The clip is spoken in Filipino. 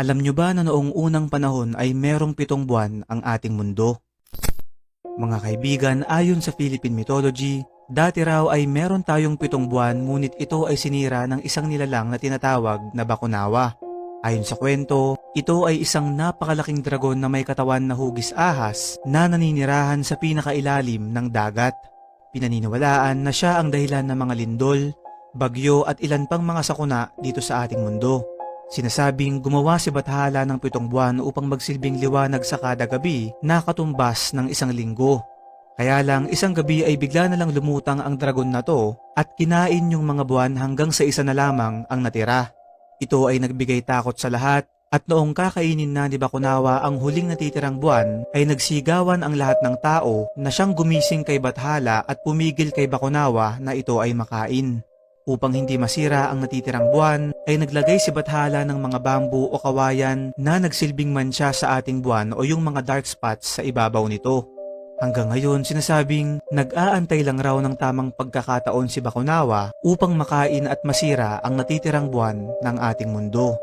Alam nyo ba na noong unang panahon ay merong 7 buwan ang ating mundo? Mga kaibigan, ayon sa Philippine mythology, dati raw ay meron tayong 7 buwan ngunit ito ay sinira ng isang nilalang na tinatawag na Bakunawa. Ayon sa kwento, ito ay isang napakalaking dragon na may katawan na hugis ahas na naninirahan sa pinakailalim ng dagat. Pinaniniwalaan na siya ang dahilan ng mga lindol, bagyo at ilan pang mga sakuna dito sa ating mundo. Sinasabing gumawa si Bathala ng 7 buwan upang magsilbing liwanag sa kada gabi na katumbas ng isang linggo. Kaya lang isang gabi ay bigla na lang lumutang ang dragon na to at kinain yung mga buwan hanggang sa isa na lamang ang natira. Ito ay nagbigay takot sa lahat at noong kakainin na ni Bakunawa ang huling natitirang buwan ay nagsigawan ang lahat ng tao na siyang gumising kay Bathala at pumigil kay Bakunawa na ito ay makain. Upang hindi masira ang natitirang buwan, ay naglagay si Bathala ng mga bamboo o kawayan na nagsilbing mantsa sa ating buwan o yung mga dark spots sa ibabaw nito. Hanggang ngayon, sinasabing nag-aantay lang raw ng tamang pagkakataon si Bakunawa upang makain at masira ang natitirang buwan ng ating mundo.